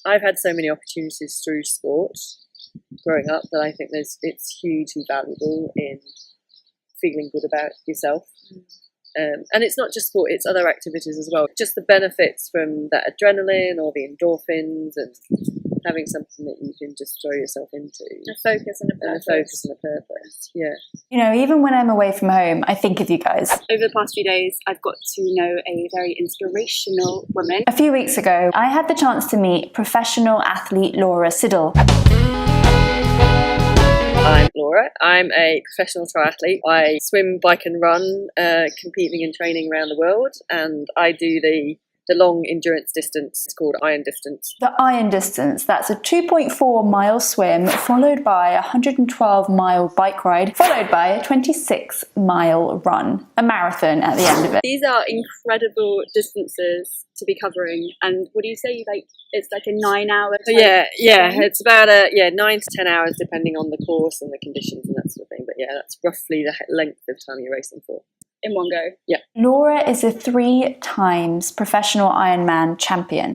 I've had so many opportunities through sport growing up that I think it's hugely valuable in feeling good about yourself. And it's not just sport, it's other activities as well. Just the benefits from that adrenaline or the endorphins and having something that you can just throw yourself into. A focus and a purpose. Yeah. You know, even when I'm away from home, I think of you guys. Over the past few days, I've got to know a very inspirational woman. A few weeks ago, I had the chance to meet professional athlete Laura Siddall. I'm Laura. I'm a professional triathlete. I swim, bike and run, competing and training around the world, and I do the long endurance distance. It's called Iron Distance. The Iron Distance, that's a 2.4 mile swim followed by a 112 mile bike ride followed by a 26 mile run, a marathon at the end of it. These are incredible distances to be covering, and what do you say, like it's like a 9 hour Yeah, it's about 9 to 10 hours depending on the course and the conditions and that sort of thing, but yeah, that's roughly the length of time you're racing for. In one go. Yeah. Laura is a 3 times professional Ironman champion.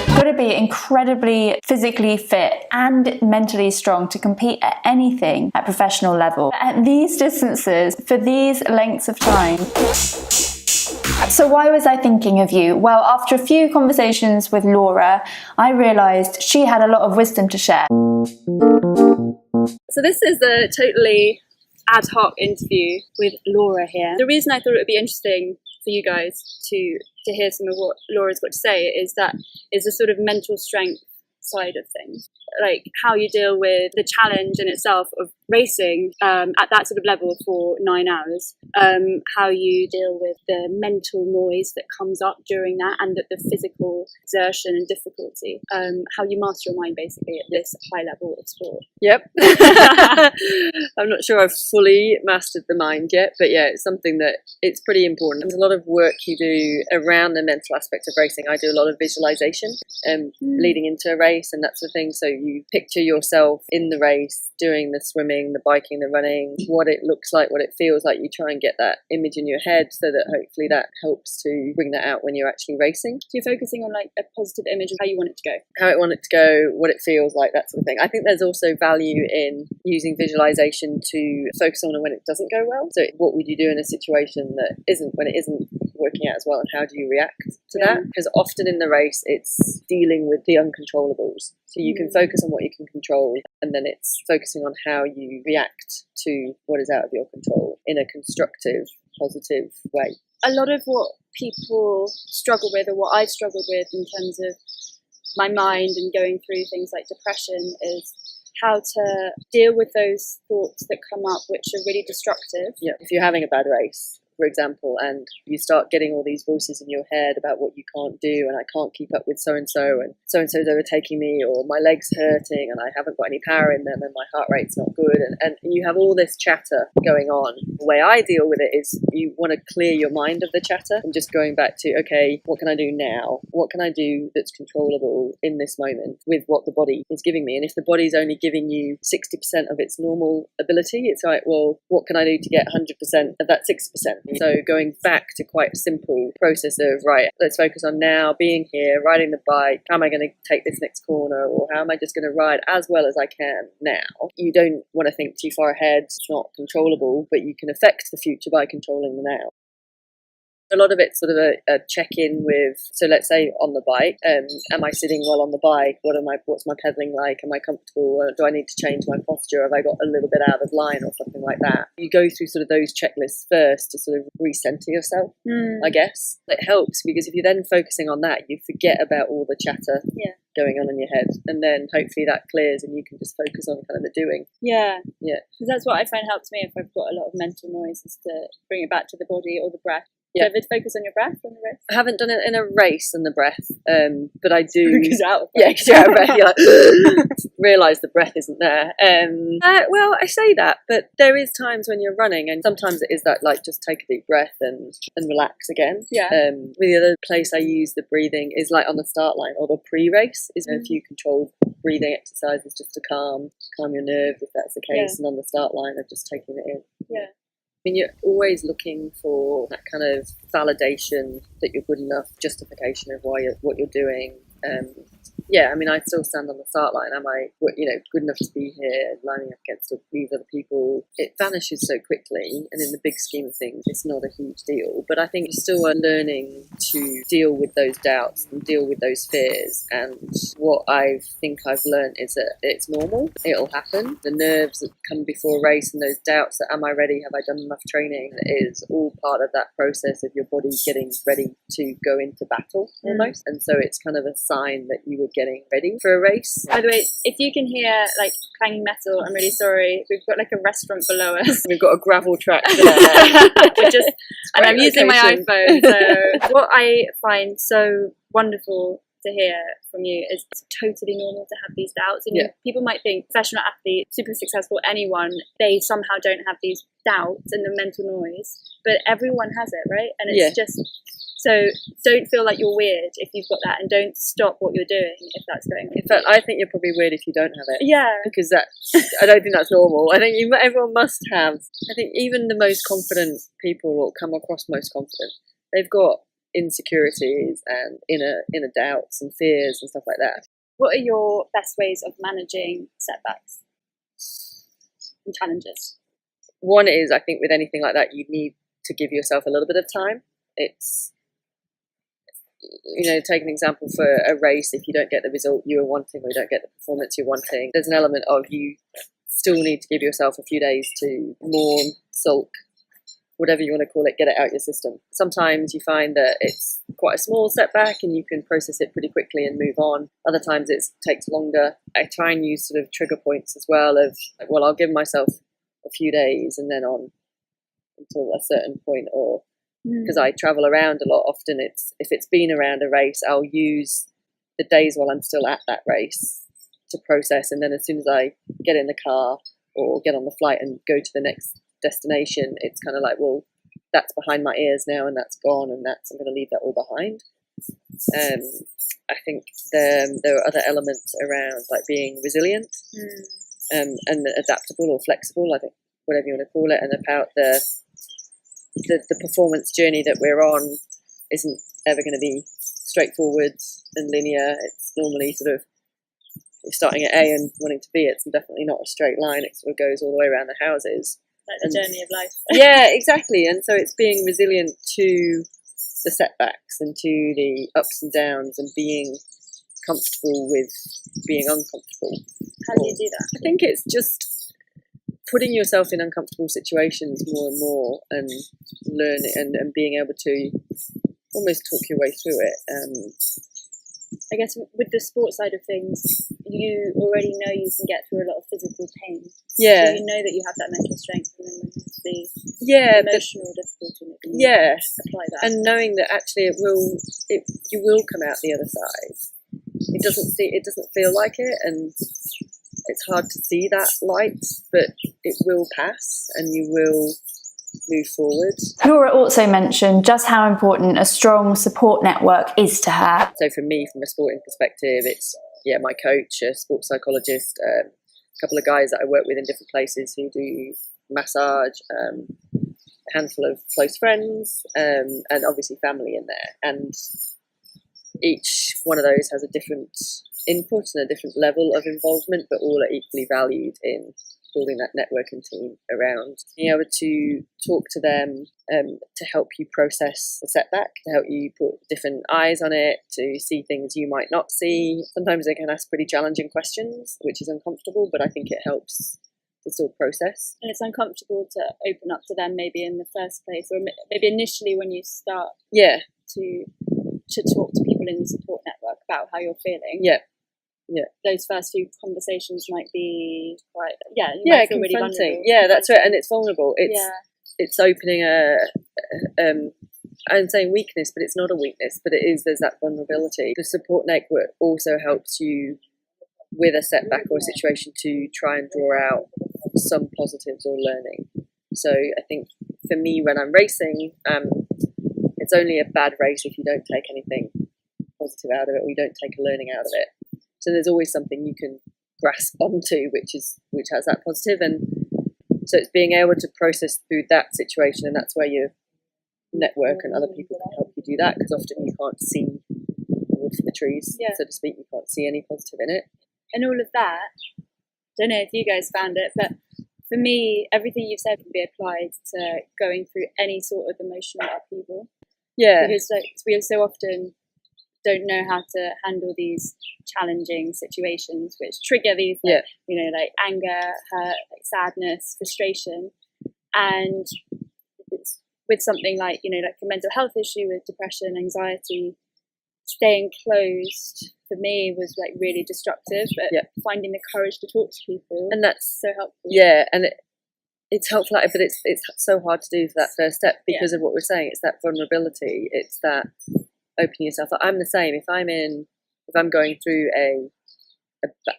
Got to be incredibly physically fit and mentally strong to compete at anything at professional level. At these distances, for these lengths of time. So why was I thinking of you? Well, after a few conversations with Laura, I realised she had a lot of wisdom to share. So this is a totally ad hoc interview with Laura here. The reason I thought it would be interesting for you guys to hear some of what Laura's got to say is that is the sort of mental strength side of things, like how you deal with the challenge in itself of racing at that sort of level for 9 hours, how you deal with the mental noise that comes up during that and the physical exertion and difficulty, how you master your mind basically at this high level of sport. Yep. I'm not sure I've fully mastered the mind yet, but yeah, it's something that it's pretty important. There's a lot of work you do around the mental aspect of racing. I do a lot of visualization leading into a race and that sort of thing. So you picture yourself in the race, doing the swimming, the biking, the running, what it looks like, what it feels like. You try and get that image in your head so that hopefully that helps to bring that out when you're actually racing. So you're focusing on like a positive image of how you want it to go. How I want it to go, what it feels like, that sort of thing. I think there's also value in using visualization to focus on when it doesn't go well. So what would you do in a situation that isn't, when it isn't working out as well, and how do you react to that? Because often in the race it's dealing with the uncontrollables. So you can focus on what you can control, and then it's focusing on how you react to what is out of your control in a constructive, positive way. A lot of what people struggle with, or what I've struggled with in terms of my mind and going through things like depression, is how to deal with those thoughts that come up which are really destructive. Yeah. If you're having a bad race, for example, and you start getting all these voices in your head about what you can't do, and I can't keep up with so-and-so's overtaking me, or my leg's hurting and I haven't got any power in them and my heart rate's not good, and you have all this chatter going on. The way I deal with it is you want to clear your mind of the chatter and just going back to, okay, what can I do now? What can I do that's controllable in this moment with what the body is giving me? And if the body's only giving you 60% of its normal ability, it's like, well, what can I do to get 100% of that 60%? So going back to quite a simple process of, right, let's focus on now being here, riding the bike. How am I going to take this next corner? Or how am I just going to ride as well as I can now? You don't want to think too far ahead. It's not controllable, but you can affect the future by controlling the now. A lot of it's sort of a check-in with, so let's say on the bike, am I sitting well on the bike? What's my pedaling like? Am I comfortable? Do I need to change my posture? Have I got a little bit out of line or something like that? You go through sort of those checklists first to sort of recenter yourself, I guess. It helps because if you're then focusing on that, you forget about all the chatter going on in your head, and then hopefully that clears and you can just focus on kind of the doing. Yeah. Because that's what I find helps me if I've got a lot of mental noise, is to bring it back to the body or the breath. Yeah. Do you ever focus on your breath on the race? I haven't done it in a race on the breath, but I do. Because out of breath. Yeah, because you're out of breath. You're like, realise the breath isn't there. Well, I say that, but there is times when you're running, and sometimes it is that, like, just take a deep breath and relax again. Yeah. The other place I use the breathing is like on the start line or the pre-race. Is a few controlled breathing exercises just to calm your nerves if that's the case, and on the start line of just taking it in. Yeah. mean, you're always looking for that kind of validation that you're good enough, justification of what you're doing. Yeah, I mean, I still stand on the start line. Am I, good enough to be here, lining up against these other people? It vanishes so quickly, and in the big scheme of things, it's not a huge deal. But I think you still are learning to deal with those doubts and deal with those fears. And what I think I've learned is that it's normal. It'll happen. The nerves that come before a race and those doubts that, am I ready? Have I done enough training? Is all part of that process of your body getting ready to go into battle almost. And so it's kind of a sign that you were getting ready for a race. By the way, if you can hear like clanging metal, I'm really sorry. We've got like a restaurant below us. We've got a gravel track there. And I'm using my iPhone. So what I find so wonderful to hear from you is it's totally normal to have these doubts. And people might think professional athlete, super successful, anyone, they somehow don't have these doubts and the mental noise. But everyone has it, right? And it's just... So don't feel like you're weird if you've got that, and don't stop what you're doing if that's going on. In fact, I think you're probably weird if you don't have it. Yeah. Because I don't think that's normal. I think everyone must have. I think even the most confident people, or come across most confident, they've got insecurities and inner doubts and fears and stuff like that. What are your best ways of managing setbacks and challenges? One is, I think with anything like that, you need to give yourself a little bit of time. It's, take an example for a race. If you don't get the result you were wanting, or you don't get the performance you're wanting, there's an element of you still need to give yourself a few days to mourn, sulk, whatever you want to call it, get it out your system. Sometimes you find that it's quite a small setback and you can process it pretty quickly and move on. Other times it takes longer. I try and use sort of trigger points as well of, well, I'll give myself a few days and then on until a certain point, or because I travel around a lot. Often if it's been around a race, I'll use the days while I'm still at that race to process, and then as soon as I get in the car or get on the flight and go to the next destination, it's kind of like, well, that's behind my ears now and that's gone, and I'm going to leave that all behind. I think there are other elements around, like being resilient and adaptable or flexible, I think, whatever you want to call it, and about the performance journey that we're on isn't ever going to be straightforward and linear. It's normally sort of, you're starting at A and wanting to B. It's definitely not a straight line. It sort of goes all the way around the houses. Like the journey of life. Yeah, exactly. And so it's being resilient to the setbacks and to the ups and downs, and being comfortable with being uncomfortable. How do you do that? I think it's just putting yourself in uncomfortable situations more and more, and learning and being able to almost talk your way through it. I guess with the sport side of things, you already know you can get through a lot of physical pain. Yeah. So you know that you have that mental strength, and then when there's the emotional difficulty, you apply that. And knowing that actually you will come out the other side. It doesn't feel like it, and it's hard to see that light, but it will pass and you will move forward. Laura also mentioned just how important a strong support network is to her. So for me, from a sporting perspective, it's my coach, a sports psychologist, a couple of guys that I work with in different places who do massage, a handful of close friends, and obviously family in there. And each one of those has a different input and a different level of involvement, but all are equally valued in building that networking team around being able to talk to them, to help you process the setback, to help you put different eyes on it, to see things you might not see. Sometimes they can ask pretty challenging questions, which is uncomfortable, but I think it helps to still process. And it's uncomfortable to open up to them maybe in the first place, or maybe initially when you start to talk to people in the support network about how you're feeling. Those first few conversations might be quite might feel really vulnerable. Yeah, that's right, and it's vulnerable. It's opening I'm saying weakness, but it's not a weakness, but there's that vulnerability. The support network also helps you with a setback or a situation to try and draw out some positives or learning. So I think for me, when I'm racing, it's only a bad race if you don't take anything positive out of it, or you don't take a learning out of it. So there's always something you can grasp onto which has that positive. And So it's being able to process through that situation, and that's where your network and other people can help you do that, because often you can't see the wood for the trees, so to speak. You can't see any positive in it. And all of that, don't know if you guys found it, but for me, everything you've said can be applied to going through any sort of emotional upheaval. Yeah. Because like, we so often don't know how to handle these challenging situations which trigger these, like, you know, like anger, hurt, like sadness, frustration. And it's, with something like, you know, like a mental health issue with depression, anxiety, staying closed for me was like really destructive, but finding the courage to talk to people, and that's so helpful. Yeah, and it's helpful, but it's so hard to do for that first step because of what we're saying. It's that vulnerability. It's that opening yourself up. I'm the same. If I'm going through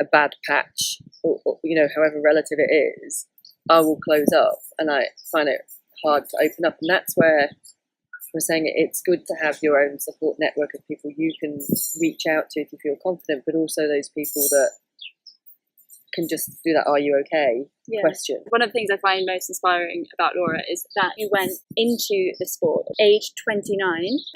a bad patch, or you know, however relative it is, I will close up, and I find it hard to open up, and that's where we're saying it's good to have your own support network of people you can reach out to if you feel confident, but also those people that can just do that "Are you okay?" question. One of the things I find most inspiring about Laura is that you went into the sport age 29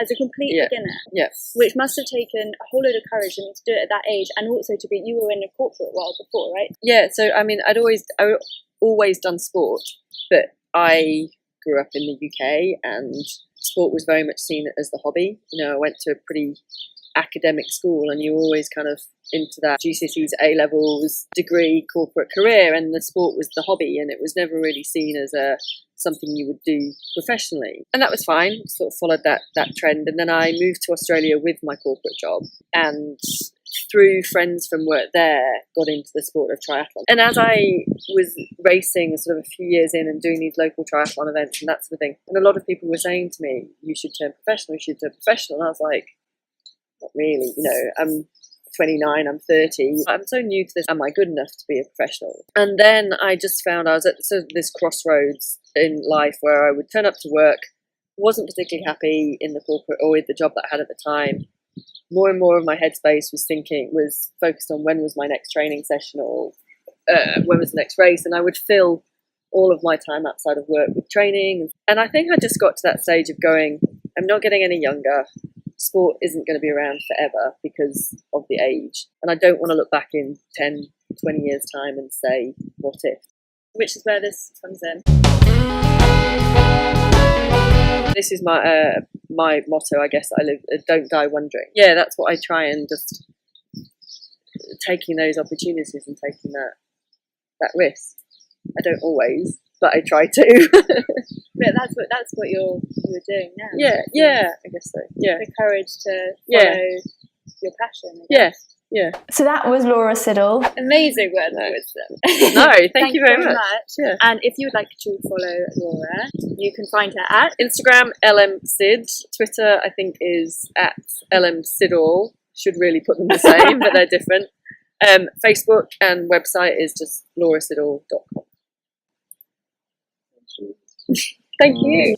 as a complete beginner, which must have taken a whole load of courage to do it at that age, and also to be, you were in the corporate world before, right? Yeah, so I mean, I'd always done sport, but I grew up in the UK, and sport was very much seen as the hobby. You know, I went to a pretty academic school, and you were always kind of into that GCSEs, A-levels, degree, corporate career, and the sport was the hobby, and it was never really seen as something you would do professionally. And that was fine, sort of followed that trend. And then I moved to Australia with my corporate job, and through friends from work there, got into the sport of triathlon. And as I was racing sort of a few years in and doing these local triathlon events and that sort of thing, and a lot of people were saying to me, you should turn professional, And I was like, not really, you know, I'm 29, I'm 30, I'm so new to this, am I good enough to be a professional? And then I just found I was at sort of this crossroads in life where I would turn up to work, wasn't particularly happy in the corporate or with the job that I had at the time. More and more of my headspace was focused on when was my next training session, or when was the next race, and I would fill all of my time outside of work with training. And I think I just got to that stage of going, I'm not getting any younger. Sport isn't going to be around forever because of the age, and I don't want to look back in 10, 20 years time and say, what if? Which is where this comes in. This is my motto, I guess. I live, don't die wondering. Yeah, that's what I try, and just taking those opportunities and taking that risk. I don't always, but I try to. But that's what you're doing now. Yeah, I guess so. Yeah, the courage to follow your passion. Yeah. So that was Laura Siddall. Amazing words of wisdom. No, thank you very much. Yeah. And if you would like to follow Laura, you can find her at Instagram, LMSid. Twitter, I think, is at LMSiddall. Should really put them the same, but they're different. Facebook and website is just laurasiddall.com. Thank you.